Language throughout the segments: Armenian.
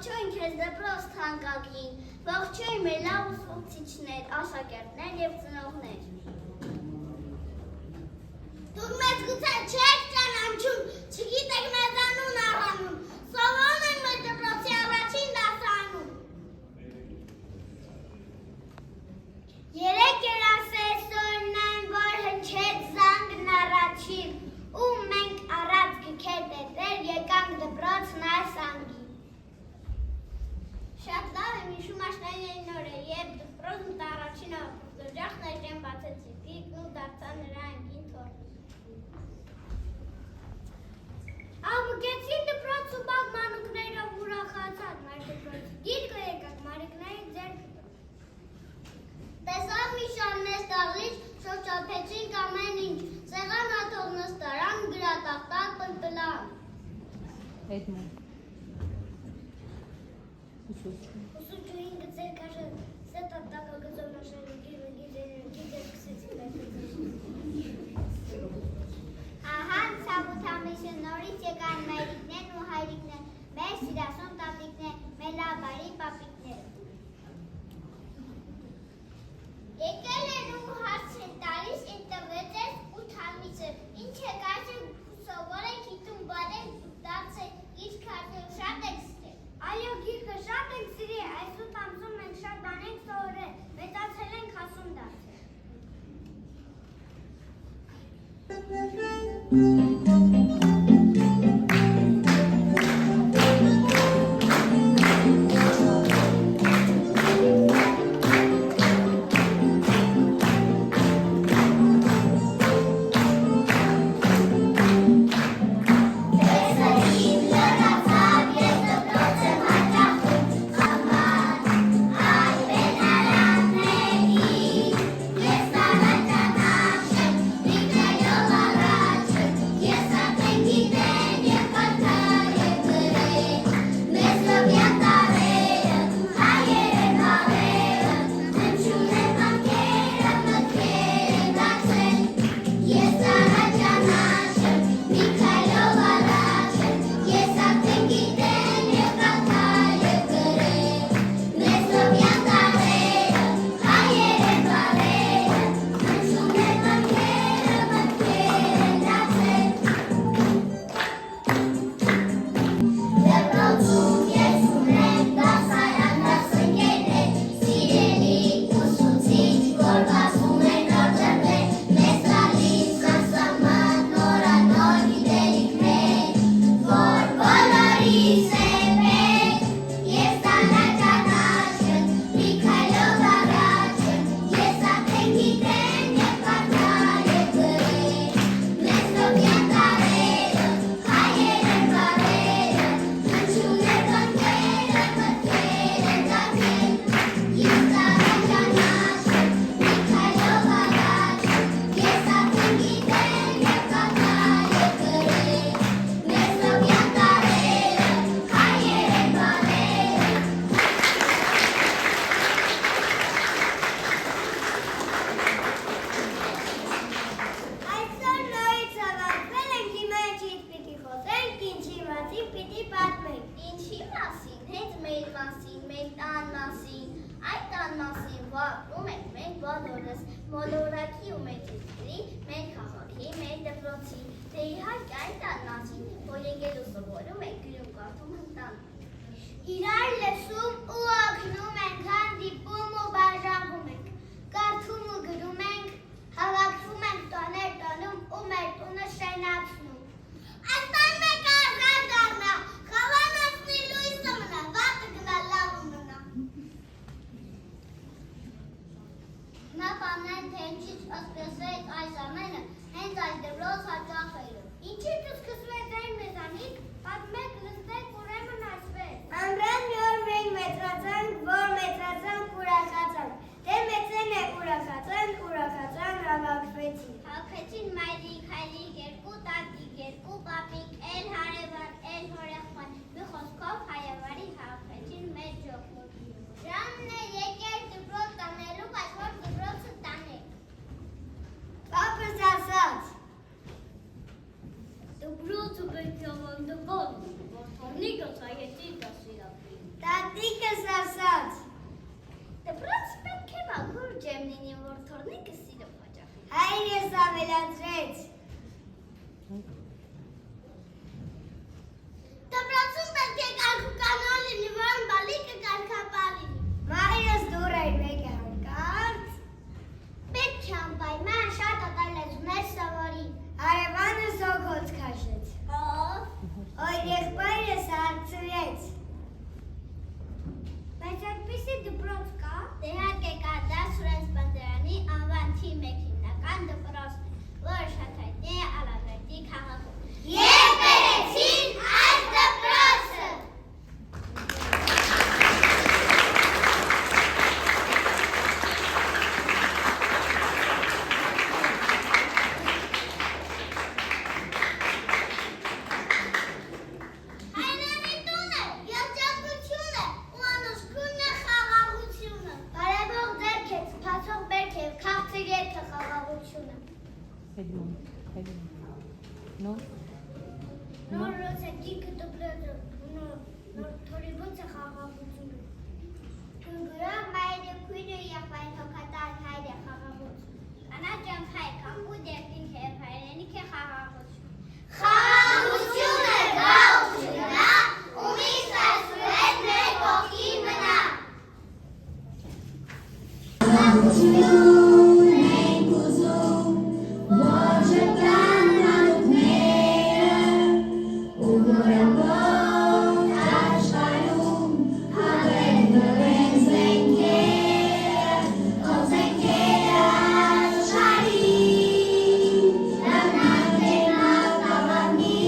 Ողջույն քեզ դպրոց թանկագին, ողջույն մեր լավ ուսուցիչներ, աշակերտներ և ծնողներ։ Դուք մեզ գուցե չեք ճանաչում, չգիտեք մեզ անուն առանուն, սովորում ենք մեր դպրոցի առաջին դասարանում։ Երեք երասեսորն են, որ հնչեց զանգն առաջին, ու մենք առած գքեր տետեր եկանք դպրոցն այս անգին։ Շատ լավ եմ հիշում աշնանային օրը, երբ դպրոցն առաջին օջախն էժեն բացեցի, գիրկն ու դարձա նրա անգին թորն։ Ամուկեցի դպրոց ու բաղ մանուկներով ուրախացած մեր դպրոցի, գիրկը եկակ մարիկների ձեռքը։ Տեսավ մի շարնես տաղիչ, շրջափեցինք ամեն ինչ, սեղան աթող նստարան, գրատախտակ պլպլան։ Էդմոն Ուսուցչուհին գծեր կաշը, սետ ատակա գծով նաշել գիզեր կսեցին Ահա սավութամիսը նորից եկան մայրիկներն ու հայրիկներ, մեր սիրասուն տատիկներ, մեր լաբարի պապիկներ։ Եկել են ու հարց են տալիս, ինտերնետ ես ու թալմիսը, ինչ եք այսը սովոր եք հիտում բարեք դարձ է, գիրք արդյոք շատ եք ստել։ Այո, գիրքը շատ եք սիրի, այսուտ ամսում մենք շատ բան ենք սովորել, մեծացել ենք հասուն դարձել։ Մոլորակի ու մեր ծիծրի, մեր քաղաքի, մեր դպրոցի, դե իհարկե այն տան մասին, որ եկել ու սովորում ենք գրում կարդում ընտանում։ Իրար լսում ու օգնում ենք, հանդիպում ու բաժանվում ենք, կարդում ու գրում ենք, հավաքվում ենք տոներ տոնում ու մեր տունը շենացնում։ Այստան մեկ առան դառնա, խավան ասնի լույսը մնա, վատը գնա լավ մնա։ Նա պանեն թե ինչից ասպեսվեք այս ամենը, հենց այս դպրոց հաճախելը։ Ինչի՞ց սկսվեց այն մեզանից, պատմեք լսեք ուրեմն այսպես։ Ամռան մի օր մենք մեծացանք, որ մեծացանք ուրախացանք, դե մեծեն է ուրախացանք, հավաքվեցին։ Հավաքվեցին մայրիկ, հայրիկ, երկու տատիկ, երկու պապիկ, էլ հարևան, էլ հորեղբայր, մի խոսքով հայավարի հավաքվեցին մեր ժողովուրդը։ Ժամն է եկել դպրոց տանելու, բայց որ դպրոցը տանեք։ Պապս ասաց. դպրոցը պետք է ավանդական, որ թողնի գացայեցի դասիրապին։ Հայրս ավելացրեց։ Դպրոցում պետք է կարգուկանոն լինի, որն բալիկը կարգապահ լինի։ Մայրս դուռ էր մեկը հանկարծ։ Պետք է անպայման շատ օտարլեզուներ սովորի։ Հարևանս օգոց քաշեց։ Ով? Օր եղբայրս հարցրեց։ Բայց այդպիսի դպրոց կա։ Դե իհարկե կա, դա Սուրեն Սպանդերյանի անվան թիմ 1 հիմնական դպրոցն է, որը շատ հայտնի է Ալավերդի քաղաքում։ Եվ բերեցին այս դպրոցը։ Հայրենի տունը, երջանկությունը ու անուշքունն է խաղաղությունը։ Կարևոր ձեռք է, սփացող բերք է, քաղցր երգը խաղաղությունը։ Edmond. No? Նոր ռոսետիկը դպրոցը, նոր թորիբոցը խաղաղությունը։ Գուրգուրով մայրը քույրը եղբայր հոգատար հայր է խաղաղություն։ Կանաճան հայ, կամպուտ երկին հև հայրենիք է խաղաղություն։ Խաղաղությունը գաղությունա, ու միշտ այսուհետ մեր կողքի մնա։ Խաղաղություն ենք ուզում, որ շրջան մանուկները, ու որ ամբողջ աշխարհում հավեն դրեն զենքերը, ով զենքերը աշխարհի, լավնան թեման կավանի,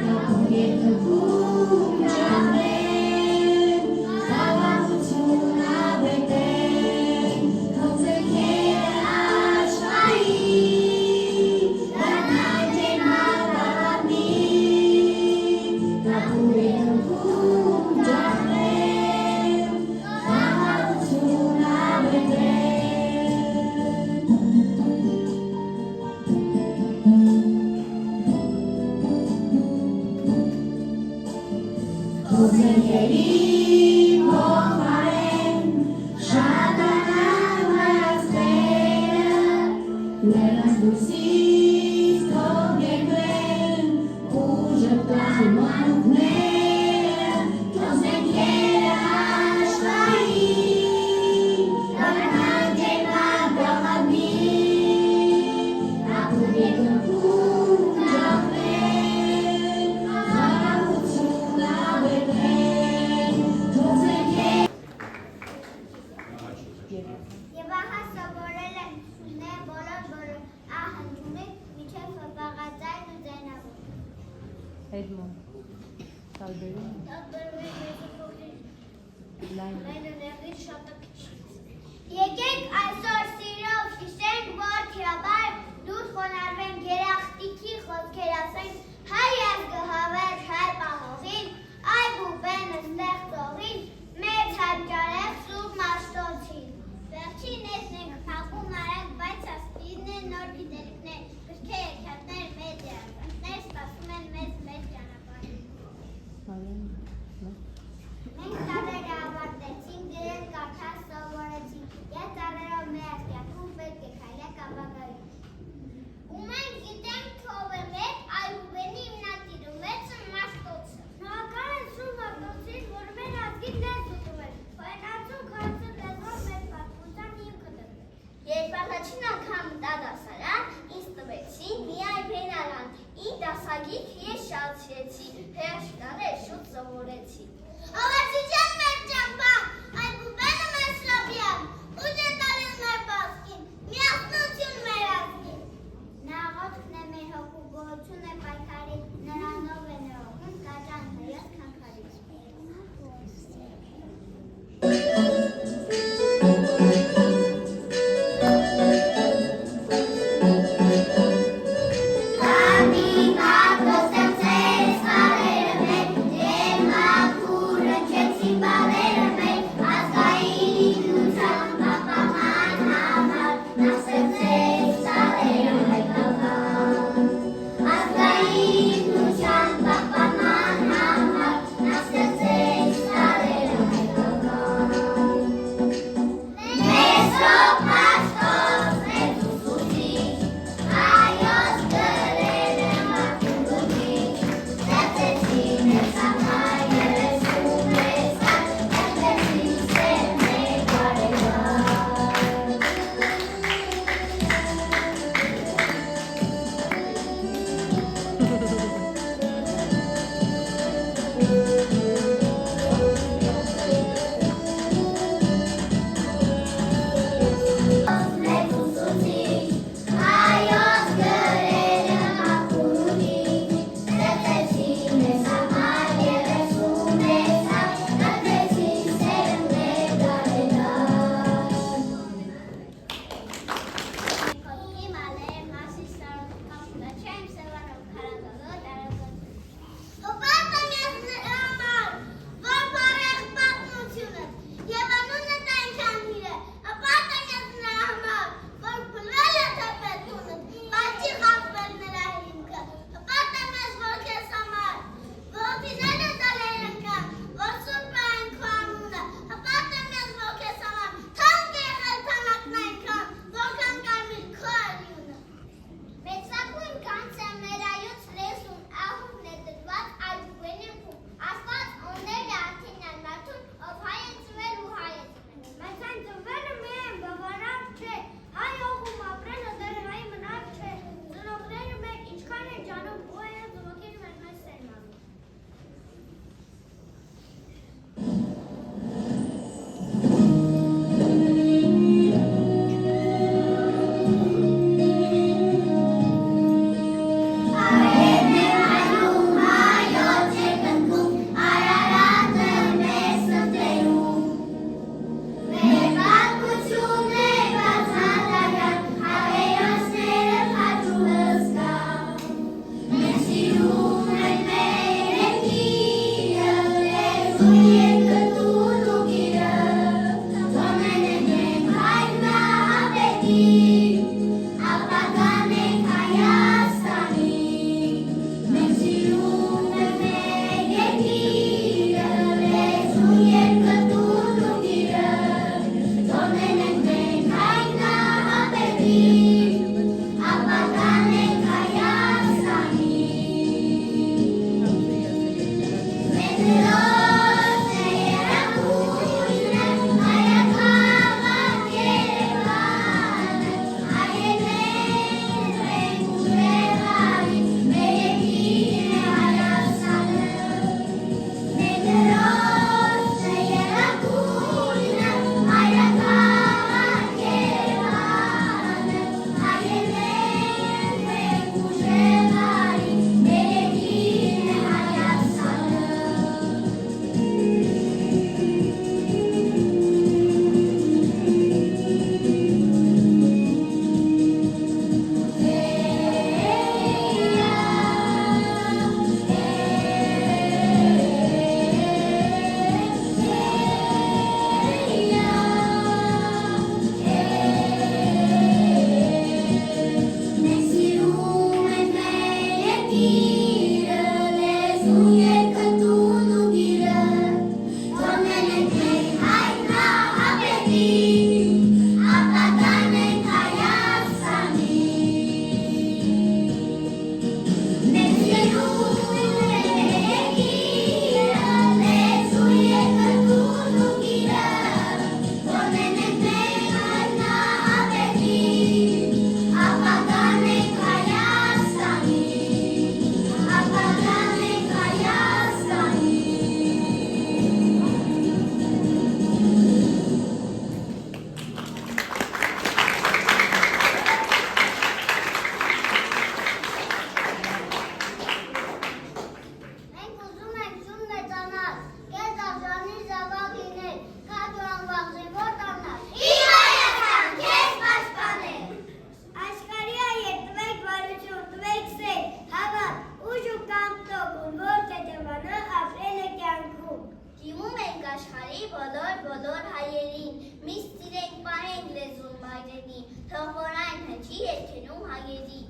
կապում երկրում ճամեն, խաղաղություն ավետեն, ով զենքերը աշխարհի, լավնան թեման կավանի, կապում երկրում ճամեն, խաղաղություն ավետեն։ Ոզենքերի փոխարեն շատանան հայացքները, նրանց դուրսից թող եկվեն ու ժպտան մանուկները, թող զենքերը աշխարհի, լավնան թեման կավանի, ապրում երկրում ճամեն, խաղաղություն ավետեն, թող զենքերը Եվ ահա սովորել են ուսուցիչները բոլոր ահանջումից մինչև խմբաղաձայն ու ձայնավոր։ Edmond. Talberin. Տարբերվի եզրափոխի Line. լայնաների շատակիչ։ Եկեք այսօր սիրով հիշենք, որ քիաբար դուրս խոնարհվենք երախտիկի խոսքեր ասենք հայ ազգը հավերժ հայ պահողին, այ բուբենը ստեղծողին, մեծ հաճարեղ սուրբ Մաշտոցին։ Վերջին էսն ենք փակում արագ, բայց ասպիրն է նոր գիտելիքներ, գրքեր, հեքիաթներ, մեծ երազանքներ սպասում են մեծ ճանապարհին։ Marianne. No? Մենք տարերը ավարտեցինք, գրել կարդալ սովորեցինք, և տարերով մեր կյանքում պետք է քայլենք ապագայում։ Ու մենք գիտենք ով է մեր Այբուբենի հիմնադիրը, մեծը Մաշտոցը։ Շնորհակալ եմ Սուրբ Մաշտոցին, որ մեր ազգին լեզու տվել, հայտնացու քաղցր լեզվով մեր պատմության հիմքը դրել։ Երբ առաջին անգամ մտա դասարան, ինձ տվեցին մի այբենարան, ինձ դասագիր ես շալցրեցի, հրաշքներ շուտ սովորեցի։ Ավարտիչյան մեր ճամփա, Այբուբենը մեր Սրաբյան, ուժ է տալիս մեր բազկին, միասնություն մեր ազգին։ Նա աղոթքն է մեր հոգու, գոհություն է պայքարի, նրանով է ներողում, կաճան հայոց քանքարից։ Ազգային Մենք ուզում ենք շուն մեծանալ, կեզ աղջանի զավակ լինել, կատ ու անվաղ զինվոր դառնալ։ Իմ Հայաստան, քեզ պաշտպանել։ Աշխարհի հայեր, տվեք բարություն, տվեք սեր, հավատ, ուժ ու կամտոք, ում որ տետևանը ապրել է կյանքում։ Դիմում ենք աշխարհի բոլոր հայերին, միշտ սիրենք պահենք լեզուն մայրենի, թող որ այն հնչի երգենում հայերի։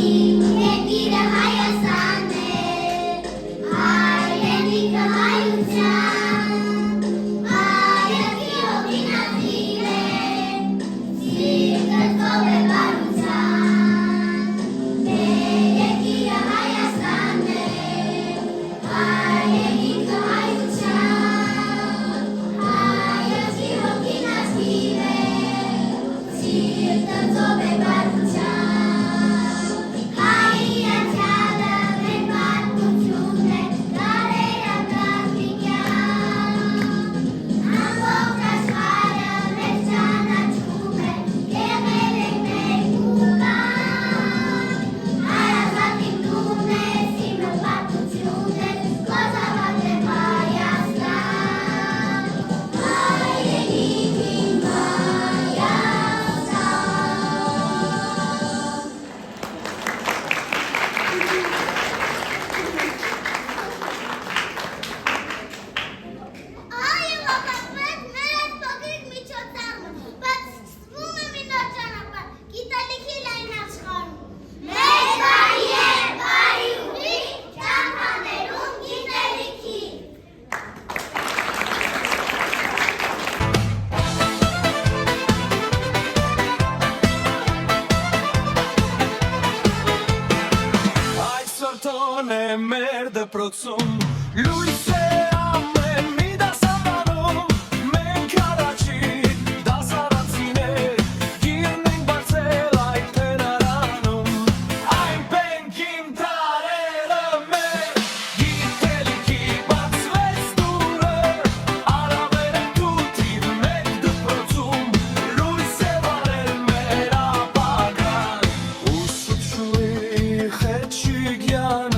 Իմ երկիրը Հայաստանն է, հայրենիքը հայության, հայրենի հողին ազիվ է, սիրտը ծով է բարության։ Մեր երկիրը Հայաստանն է, հայրենիքը հայության, հայրենի հողին ազիվ է, սիրտը ծով է բարության։ Մեր դպրոցում լույս է ամեն մի դասարանում, մենք առաջին դասարանցիներ, գիրն ենք բարձել այդ հնարանում, այն պենքին տարերը մեր, գիտելիքի բացվեց դուրը, արավեր է դուտիր մեր դպրոցում, լույս է վարել մեր ապագան, ուսուցչուի խեչիկ յան